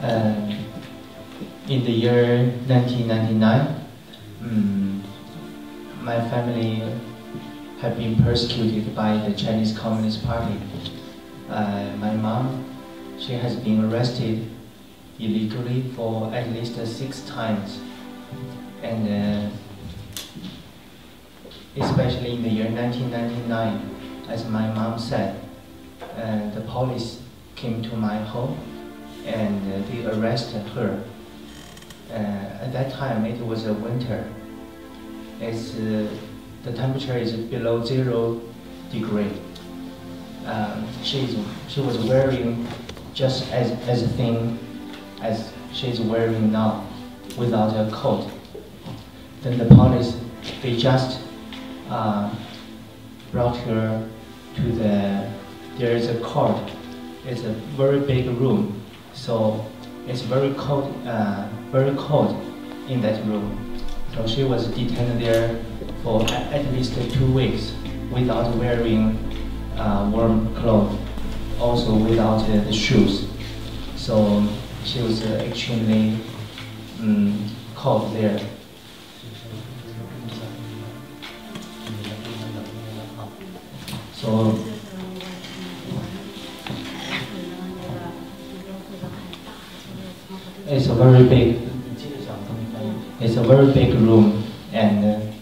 In the year 1999, my family had been persecuted by the Chinese Communist Party. My mom, she has been arrested illegally for at least 6 times. And especially in the year 1999, as my mom said, the police came to my home and they arrested her. At that time, it was a winter. The temperature is below 0 degrees. She was wearing just as thin as she's wearing now, without a coat. Then the police, they just brought her to there is a court. It's a very big room, so it's very cold in that room. So she was detained there for at least 2 weeks without wearing warm clothes, also without the shoes. So she was extremely cold there. So it's a very big room, and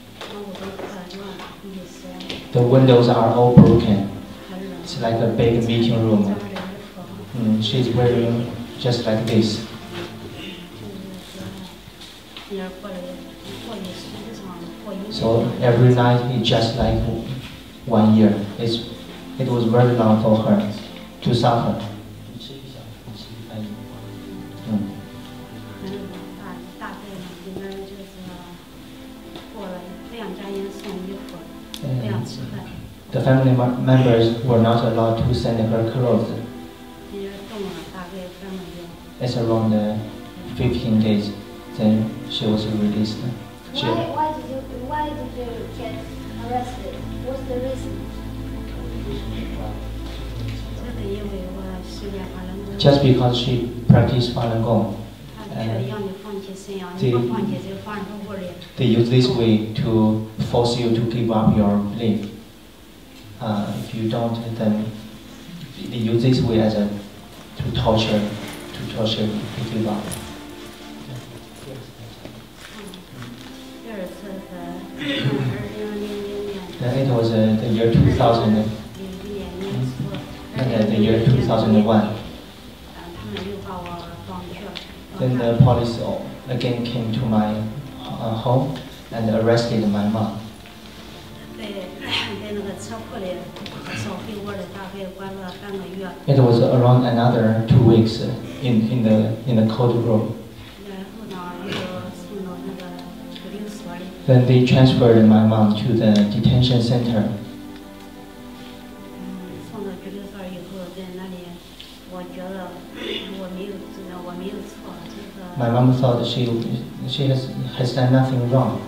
the windows are all broken. It's like a big meeting room. She's wearing just like this. So every night it's just like 1 year. It was very long for her to suffer. The family members were not allowed to send her clothes. It's around 15 days. Then she was released. Why did you get arrested? What's the reason? Just because she practiced Falun Gong. They use this way to force you to give up your belief. If you don't, then they use this way as to torture you to give up. Then it was the year 2000 and the year 2001. Then the police again came to my home and arrested my mom. It was around another 2 weeks in the cold room. Then they transferred my mom to the detention center. My mom thought she has done nothing wrong.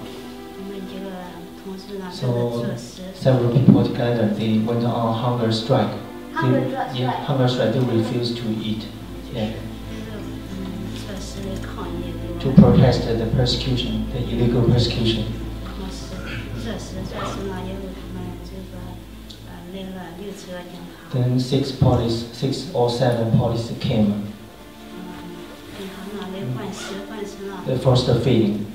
So several people together, they went on hunger strike. Hunger strike. They refused to eat. Yeah. To protest the persecution, the illegal persecution. Then 6 or 7 police came. The first feeding.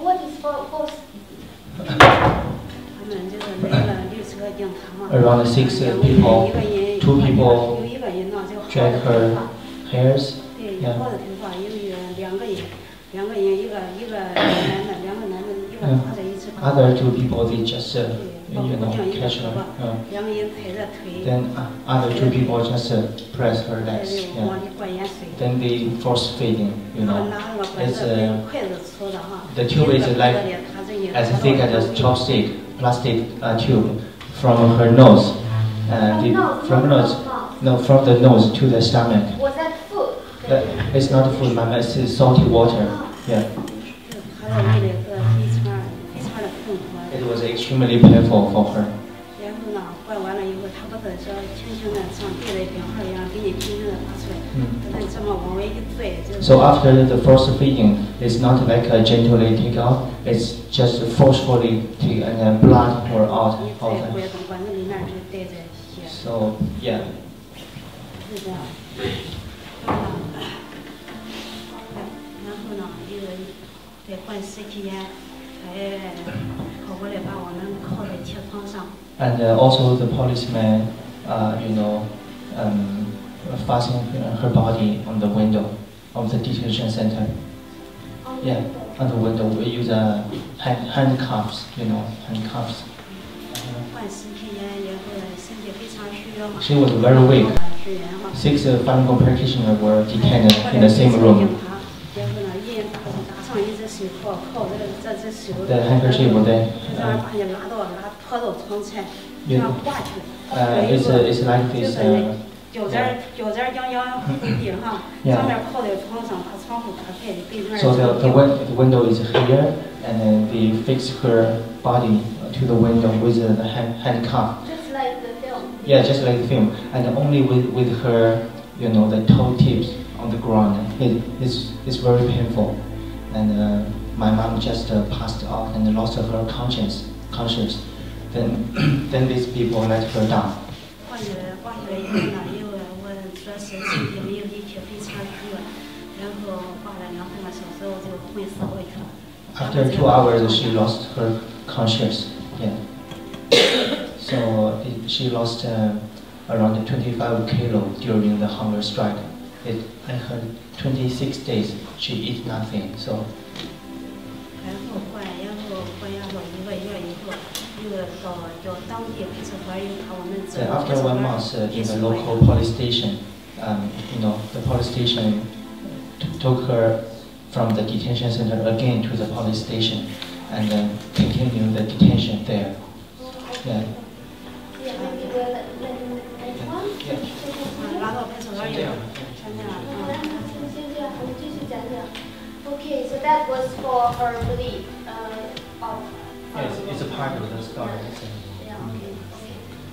What is force? Around 6 people, 2 people drag her hairs. Yeah. Other 2 people, they just catch her. Then other 2 people just press her legs. Yeah. Then they force feeding. It's the tube is like as thick as a chopstick, plastic tube from her nose. From the nose to the stomach. Was that food? It's not food, ma'am. It's salty water. Yeah. It was extremely painful for her. So after the first feeding, it's not like a gently take out, it's just forcefully take and then blood pour out. So yeah. And also the policeman, fasten her body on the window of the detention center. Yeah, on the window. We use handcuffs, handcuffs. She was very weak. 6 Falun Gong practitioners were detained in the same room. The handkerchief was there. It's like this. So the window is here, and then they fix her body to the window with the handcuff. Just like the film. Yeah, just like the film, and only with her, the toe tips on the ground. It's very painful, and my mom just passed out and lost her conscience. Then these people let her down. After 2 hours, she lost her conscience. Yeah. So she lost around 25 kilo during the hunger strike. I heard 26 days she eat nothing. So. After 1 month in the local police station, the police station took her from the detention center again to the police station, and then continued the detention there. Yeah. Okay, so that was for her belief of. Yes, it's a part of the story. Yeah, okay.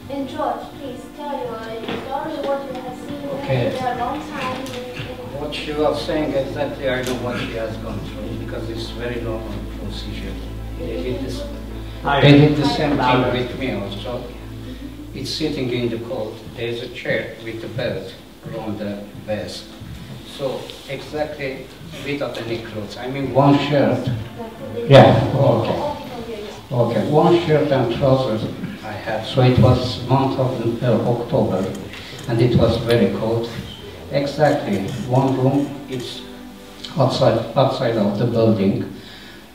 And George, please tell your story, what you have seen Okay. there a long time. What she was saying exactly, I know what she has gone through, because it's very normal procedure. They did the same thing with me also. It's sitting in the court. There's a chair with a belt around the waist. So exactly without any clothes. I mean, one shirt. Yeah, okay. Okay, one shirt and trousers I had. So it was month of October, and it was very cold. Exactly, one room, it's outside of the building.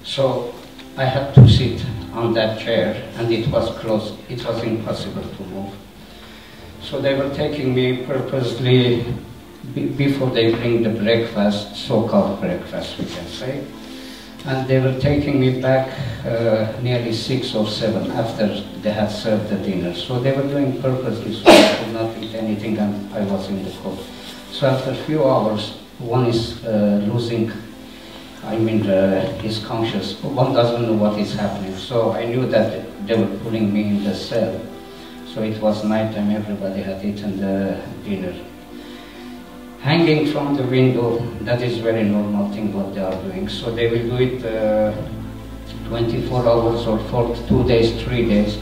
So I had to sit on that chair, and it was closed. It was impossible to move. So they were taking me purposely before they bring the breakfast, so-called breakfast, we can say. And they were taking me back nearly 6 or 7 after they had served the dinner. So they were doing purposely so I could not eat anything, and I was in the cold. So after a few hours, one is losing, his conscious. One doesn't know what is happening. So I knew that they were putting me in the cell. So it was nighttime, everybody had eaten the dinner. Hanging from the window, that is very normal thing what they are doing. So they will do it 24 hours or for 2 days, 3 days.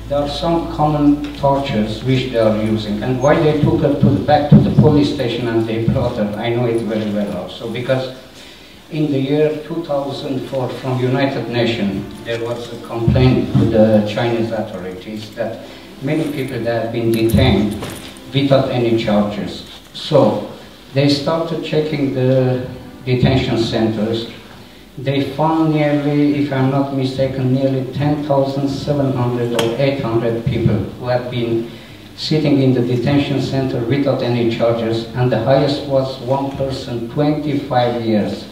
There are some common tortures which they are using. And why they took her back to the police station and they brought her, I know it very well also. Because in the year 2004 from United Nations, there was a complaint to the Chinese authorities that many people that have been detained without any charges. So they started checking the detention centers. They found nearly, if I'm not mistaken, nearly 10,700 or 800 people who had been sitting in the detention center without any charges, and the highest was one person, 25 years.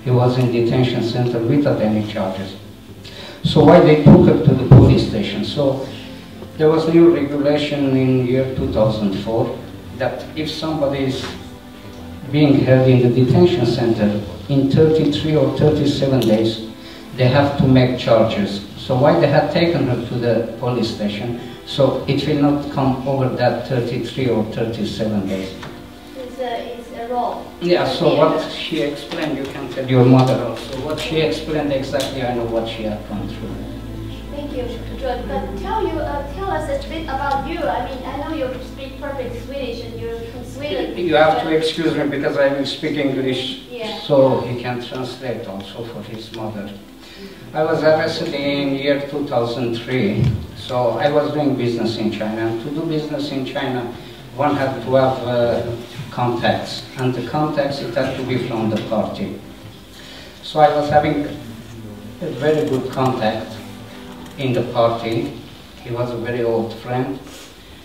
He was in detention center without any charges. So why they took her to the police station? So there was new regulation in year 2004 that if somebody is being held in the detention center in 33 or 37 days, they have to make charges. So why they had taken her to the police station? So it will not come over that 33 or 37 days. It's a role. Yeah, so what she explained, you can tell your mother also. What she explained exactly, I know what she had gone through. Thank you, George. But tell us a bit about you. I mean, I know you speak perfect Swedish and you're from Sweden. You have to excuse me because I will speak English, yeah. So he can translate also for his mother. I was arrested in year 2003. So I was doing business in China. And to do business in China, one had to have contacts. And the contacts, it had to be from the party. So I was having a very good contact in the party. He was a very old friend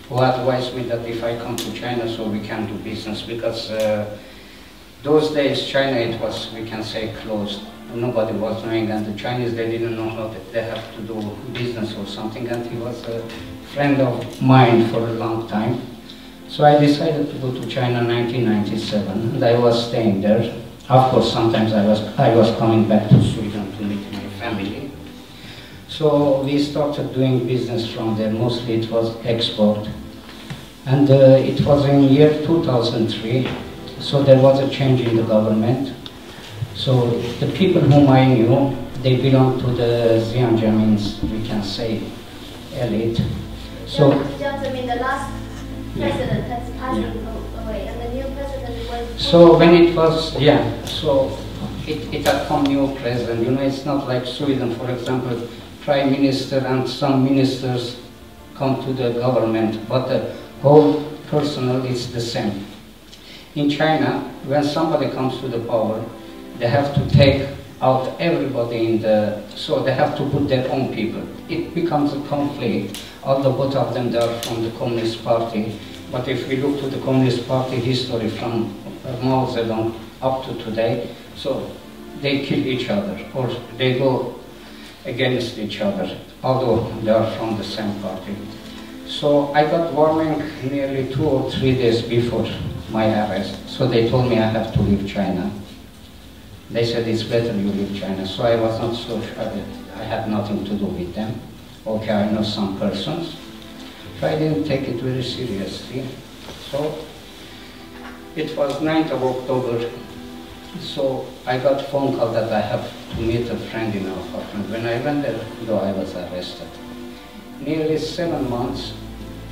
who advised me that if I come to China, so we can do business, because those days China, it was, we can say, closed. Nobody was doing, and the Chinese, they didn't know how they have to do business or something, and he was a friend of mine for a long time. So I decided to go to China in 1997, and I was staying there. Of course, sometimes I was coming back to Sweden to meet my family. So we started doing business from there. Mostly it was export. And it was in year 2003. So there was a change in the government. So the people whom I knew, they belonged to the Liangying, we can say, elite. So just I mean the last president has passed away, and the new president was. So when it was, yeah, so it had come new president. You know, it's not like Sweden, for example, prime minister and some ministers come to the government, but the whole personnel is the same. In China, when somebody comes to the power, they have to take out everybody in the, so they have to put their own people. It becomes a conflict, although both of them they are from the Communist Party. But if we look to the Communist Party history from Mao Zedong up to today, so they kill each other, or they go against each other, although they are from the same party. So I got warning nearly 2 or 3 days before my arrest. So they told me I have to leave China. They said it's better you leave China. So I was not so sure that I had nothing to do with them. Okay, I know some persons. But I didn't take it very seriously. So it was 9th of October. So I got a phone call that I have to meet a friend in our apartment. When I went there, though, I was arrested. Nearly 7 months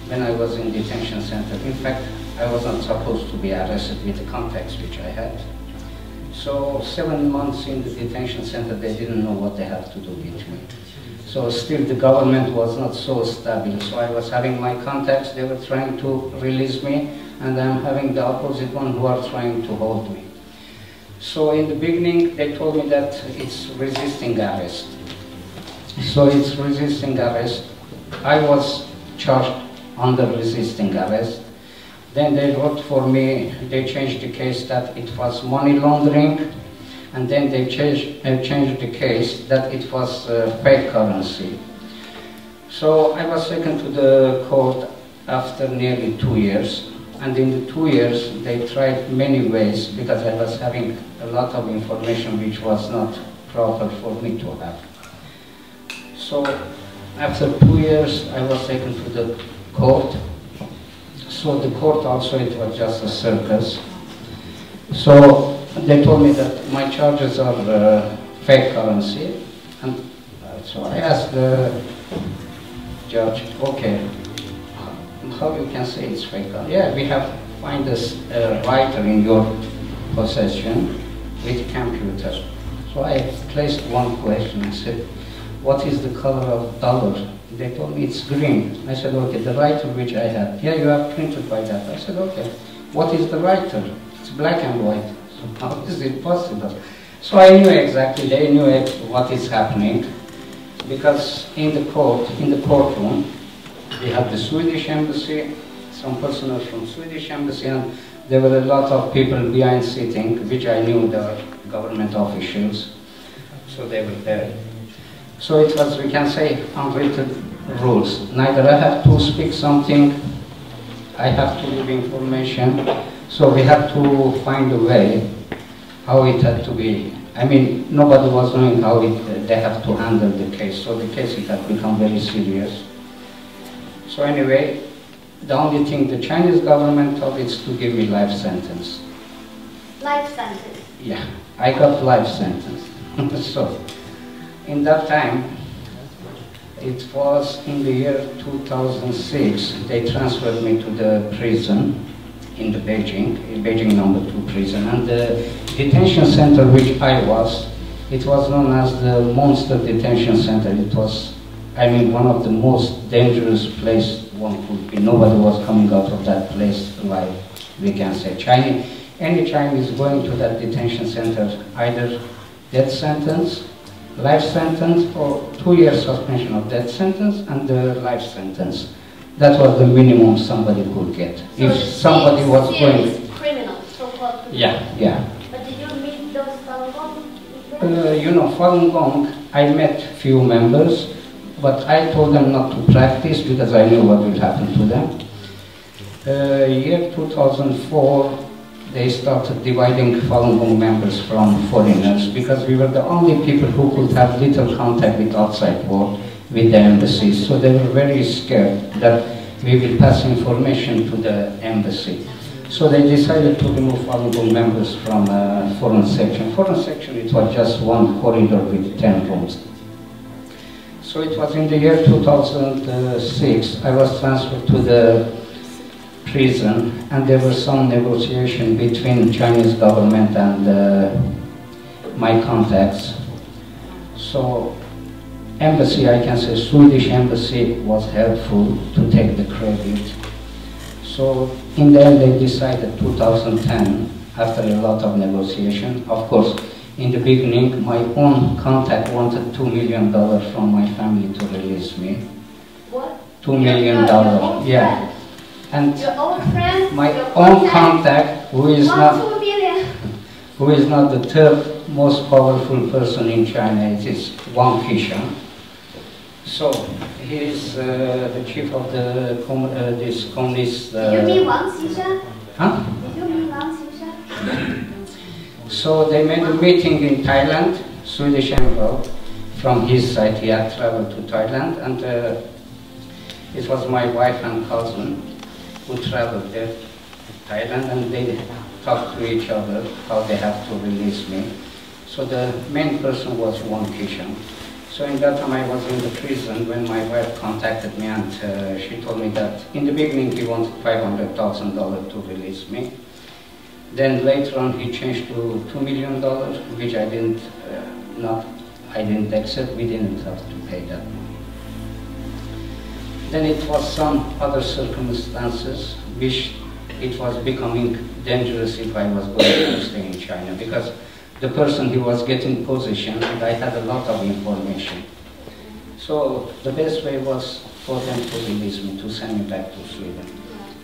when I was in detention center. In fact, I wasn't supposed to be arrested with the contacts which I had. So 7 months in the detention center, they didn't know what they had to do with me. So still the government was not so stable. So I was having my contacts, they were trying to release me, and I'm having the opposite one who are trying to hold me. So in the beginning, they told me that it's resisting arrest. So it's resisting arrest. I was charged under resisting arrest. Then they wrote for me, they changed the case that it was money laundering, and then they changed the case that it was fake currency. So I was taken to the court after nearly 2 years, and in the 2 years they tried many ways, because I was having a lot of information which was not proper for me to have. So after 2 years I was taken to the court. So the court also, it was just a circus. So they told me that my charges are fake currency. And so I asked the judge, okay, how you can say it's fake currency? Yeah, we have find a writer in your possession with computer. So I placed one question. I said, what is the color of dollar? They told me it's green. I said, okay, the writer which I have. Yeah, you have printed by that. I said, okay, what is the writer? It's black and white. So how is it possible? So I knew exactly, they knew what is happening, because in the courtroom, we had the Swedish embassy, some personnel from Swedish embassy, and there were a lot of people behind sitting, which I knew they were government officials. So they were there. So it was, we can say, unwritten rules. Neither I have to speak something, I have to give information. So we had to find a way how it had to be. I mean, nobody was knowing how they have to handle the case. So the case, it had become very serious. So anyway, the only thing the Chinese government told is to give me life sentence. Life sentence? Yeah, I got life sentence. So, in that time, it was in the year 2006, they transferred me to the prison in the Beijing number 2 prison. And the detention center which I was, it was known as the Monster Detention Center. It was, I mean, one of the most dangerous places one could be. Nobody was coming out of that place alive, we can say. Any Chinese going to that detention center, either death sentence, life sentence, or 2 years suspension of death sentence and the life sentence. That was the minimum somebody could get. So if somebody was going... criminals, so-called criminals. Yeah. But did you meet those Falun Gong? You know, Falun Gong, I met few members, but I told them not to practice because I knew what will happen to them. Year 2004, they started dividing Falun Gong members from foreigners because we were the only people who could have little contact with outside world, with the embassies. So they were very scared that we will pass information to the embassy. So they decided to remove Falun Gong members from foreign section. Foreign section, it was just one corridor with 10 rooms. So it was in the year 2006, I was transferred to the prison, and there was some negotiation between Chinese government and my contacts. So embassy, I can say Swedish embassy was helpful to take the credit. So in the end they decided 2010, after a lot of negotiation. Of course, in the beginning my own contact wanted $2 million from my family to release me. What? $2 million, yeah. And your own friend, my own contact, who is not the third most powerful person in China, it is Wang Qishan. So he is the chief of the this communist. You mean Wang Qishan? Huh? You mean Wang Qishan? So they made a meeting in Thailand. Swedish envoy from his side, he had traveled to Thailand, and it was my wife and cousin who traveled there to Thailand, and they talked to each other how they have to release me. So the main person was Wang Qishan. So in that time I was in the prison when my wife contacted me, and she told me that in the beginning he wanted $500,000 to release me. Then later on he changed to $2 million, which I didn't accept. We didn't have to pay that money. Then it was some other circumstances which it was becoming dangerous if I was going to stay in China, because the person he was getting position, and I had a lot of information. So the best way was for them to release me, to send me back to Sweden.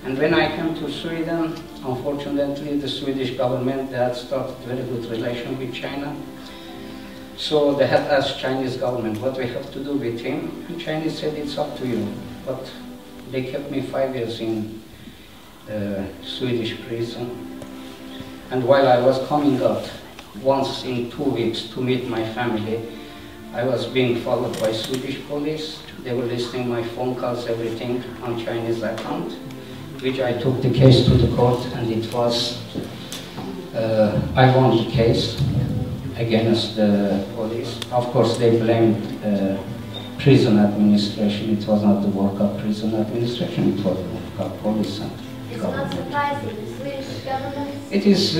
And when I came to Sweden, unfortunately the Swedish government, they had started very good relation with China. So they had asked Chinese government what we have to do with him, and Chinese said it's up to you. But they kept me 5 years in Swedish prison. And while I was coming out, once in 2 weeks to meet my family, I was being followed by Swedish police. They were listening my phone calls, everything on Chinese account, which I took the case to the court, and it was, I won the case against the police. Of course, they blamed prison administration. It was not the work of prison administration, it was the work of police and government. It's not surprising, the Swedish government? It is,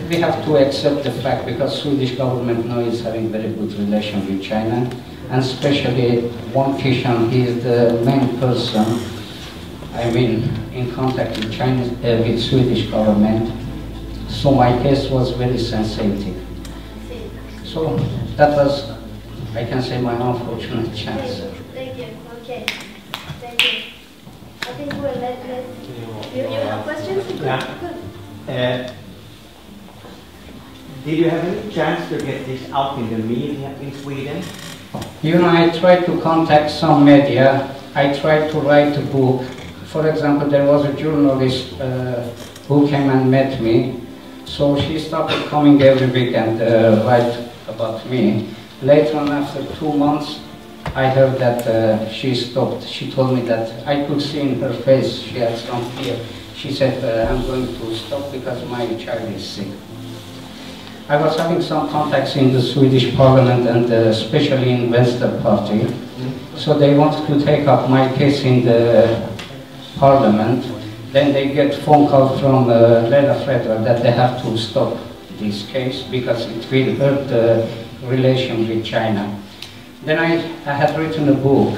we have to accept the fact, because Swedish government now is having very good relation with China, and especially Wang Qishan, he is the main person, I mean, in contact with Chinese, with Swedish government. So my case was very sensitive. So that was, I can say, my unfortunate chance. Thank you. Okay. Thank you. I think we'll let you have questions? Yeah. Did you have any chance to get this out in the media in Sweden? You know, I tried to contact some media. I tried to write a book. For example, there was a journalist who came and met me. So she started coming every week and write about me. Later on, after 2 months, I heard that she stopped. She told me that I could see in her face she had some fear. She said, I'm going to stop because my child is sick. I was having some contacts in the Swedish parliament and especially in Vänster Party. So they wanted to take up my case in the parliament. Then they get phone call from Lena Fredra that they have to stop this case because it will hurt the relation with China. Then I had written a book.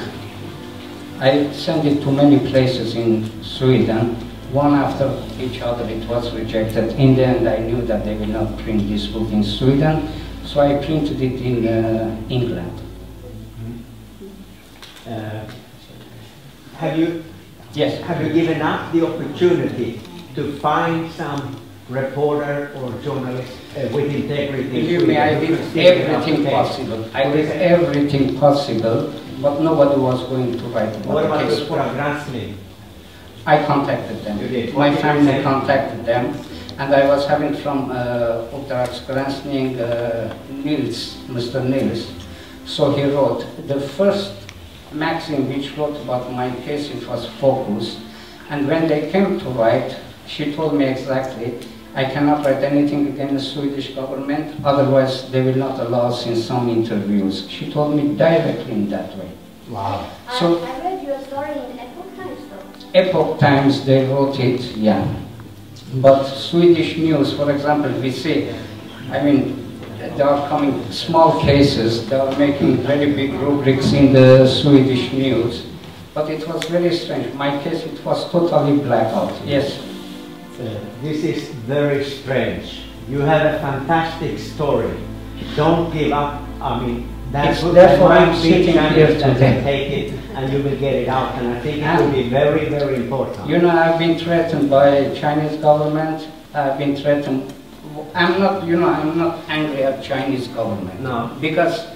I sent it to many places in Sweden. One after each other it was rejected. In the end I knew that they will not print this book in Sweden, so I printed it in England. Have you given up the opportunity to find some reporter or journalist with integrity? Believe me, I did everything possible. I did everything possible, but nobody was going to write about what the about case. the From Masanjia? I contacted them. You did? My family contacted them, and I was having from Uppdragsgranskning Nils, Mr. Nils. So he wrote, the first magazine which wrote about my case, it was Focus. And when they came to write, she told me exactly, I cannot write anything against the Swedish government, otherwise they will not allow us in some interviews. She told me directly in that way. Wow. So, I read your story in Epoch Times though. Epoch Times, they wrote it, yeah. But Swedish news, for example, we see, I mean, there are coming small cases, they are making very big rubrics in the Swedish news. But it was very strange. My case, it was totally blackout. Yes. This is very strange. You have a fantastic story. Don't give up. I mean, that's therefore I'm sitting here today. Take it and you will get it out. And I think it will be very, very important. You know, I've been threatened by Chinese government. I've been threatened. I'm not, you know, I'm not angry at Chinese government. No. Because,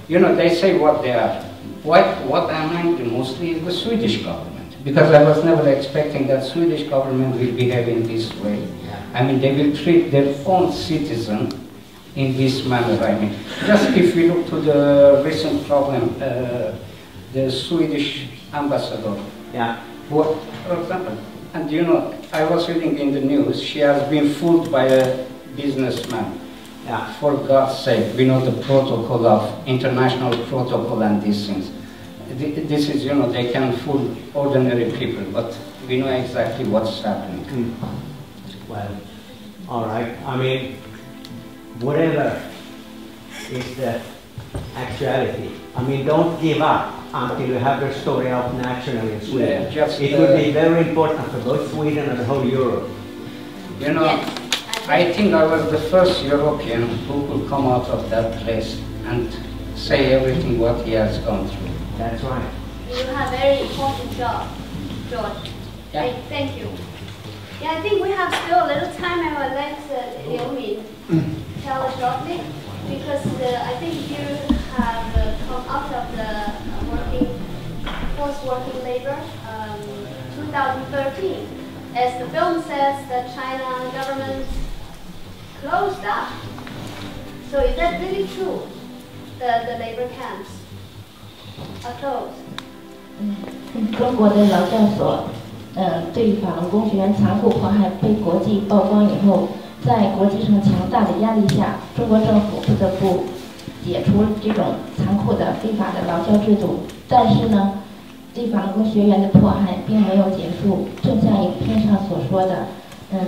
you know, they say what they are. What I'm angry mostly is the Swedish government. Because I was never expecting that Swedish government will behave in this way. Yeah. I mean, they will treat their own citizen in this manner. I mean, just if we look to the recent problem, the Swedish ambassador. Yeah. What, for example, and you know, I was reading in the news, she has been fooled by a businessman. Yeah. For God's sake, we know the protocol of international protocol and these things. This is, you know, they can fool ordinary people, but we know exactly what's happening. Well, all right. I mean, whatever is the actuality. I mean, don't give up until you have your story out nationally in Sweden. Yeah, it would be very important for both Sweden and the whole Europe. You know, Yes. I think I was the first European who could come out of that place and say everything what he has gone through. That's right. You have a very important job, George. Yeah. Thank you. Yeah, I think we have still a little time. I would like Liu Min tell us shortly, because I think you have come out of the forced working labor 2013. As the film says, the China government closed up. So is that really true? The labor camps are closed. 中国的劳教所，对法轮功学员残酷迫害被国际曝光以后，在国际上强大的压力下，中国政府不得不解除这种残酷的非法的劳教制度。但是呢，对法轮功学员的迫害并没有结束，正像影片上所说的，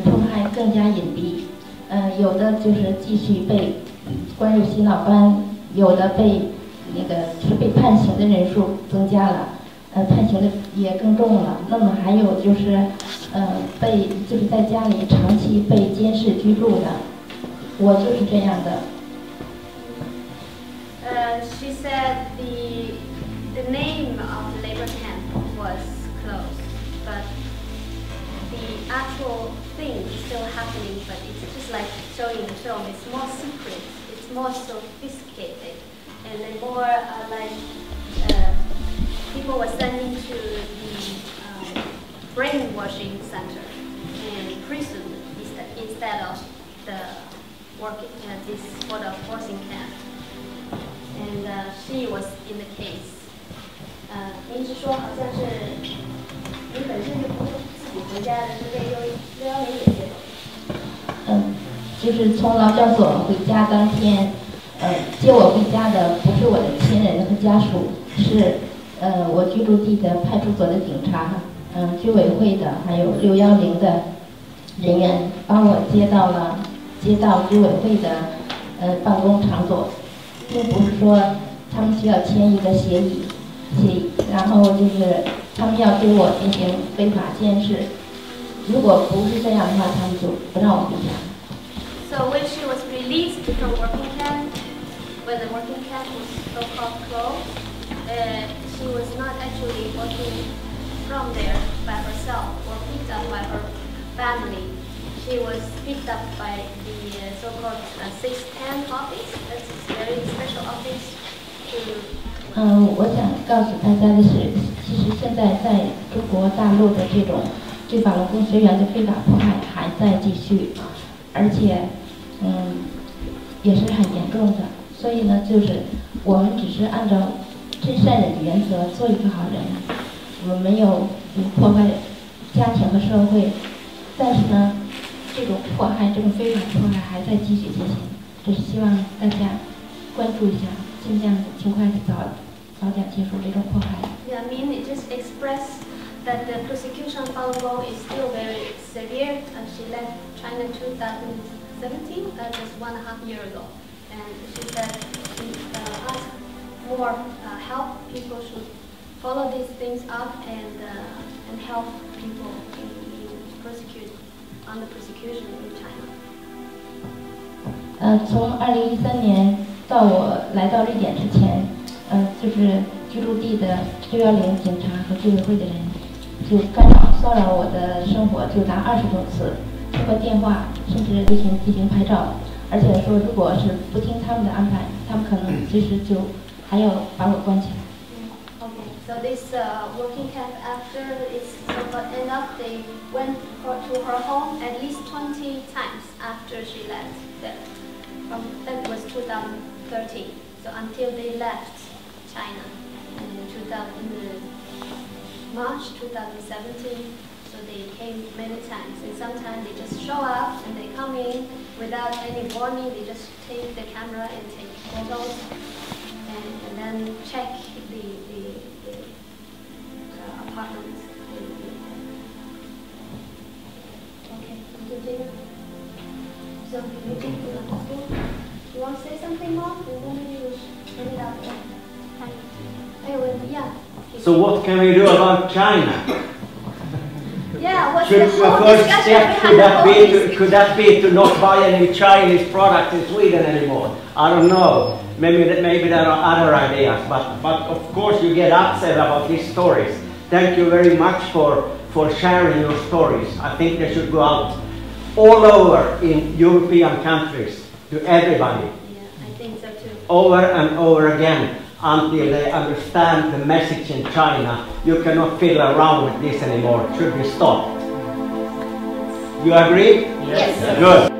迫害更加隐蔽，有的就是继续被关入洗脑班，有的被就是被判刑的人数增加了。判刑的也更重了，那么还有就是，就是在家里长期被监视居住的，我就是这样的。She said the name of the labor camp was closed, but the actual thing is still happening. But it's just like showing in the film. It's more secret. It's more sophisticated, and then more like. People were sent into the brainwashing center and prison instead of the working this sort of forcing camp. And she was in the case. 您是说好像是您本身就不是自己回家的，是被610给接走？就是从劳教所回家当天，接我回家的不是我的亲人和家属，是我居住地的派出所的警察，居委会的，还有610的人员帮我接到居委会的办公场所，并不是说他们需要签一个协议，然后就是他们要对我进行非法监视，如果不是这样的话，他们就不让我回家。So when she was released from working camp, when the working camp was so-called closed, she was not actually working from there by herself or picked up by her family. She was picked up by the so-called 610 office. That's a very special office. 我想告诉大家的是，其实现在在中国大陆的这种对法轮功学员的非法迫害还在继续，而且也是很严重的。所以呢，就是我们只是按照真善忍的原则做一个好人，我们没有破坏家庭和社会，但是呢，这种迫害，这种非法迫害还在继续进行。只是希望大家关注一下，尽量尽快的早点结束这种迫害。Yeah, I mean, it just expressed that the persecution of Falun Gong is still very severe. She left China in 2017, just 1.5 years ago. And she said she asked more help. People should follow these things up and help people under persecution in China. 从2013年到我来到瑞典之前，就是居住地的610警察和居委会的人就干扰骚扰我的生活，就达20多次，通过电话甚至进行拍照，而且说如果是不听他们的安排，他们可能随时就还要把我关起来。Okay, so this working camp, after its so-called end up, they went to her home at least 20 times after she left there. That was 2013. So until they left China in March 2017, so they came many times. And sometimes they just show up and they come in without any warning. They just take the camera and take photos and then check the apartments. Okay, continue. So you want to say something more? And then you end it up. Yeah. So what can we do about China? Yeah, what's Should the whole first discussion step could that be to not buy any Chinese products in Sweden anymore? I don't know. Maybe there are other ideas, but of course you get upset about these stories. Thank you very much for sharing your stories. I think they should go out all over in European countries to everybody. Yeah, I think so too. Over and over again until they understand the message in China. You cannot fiddle around with this anymore. It should be stopped. You agree? Yes. Good.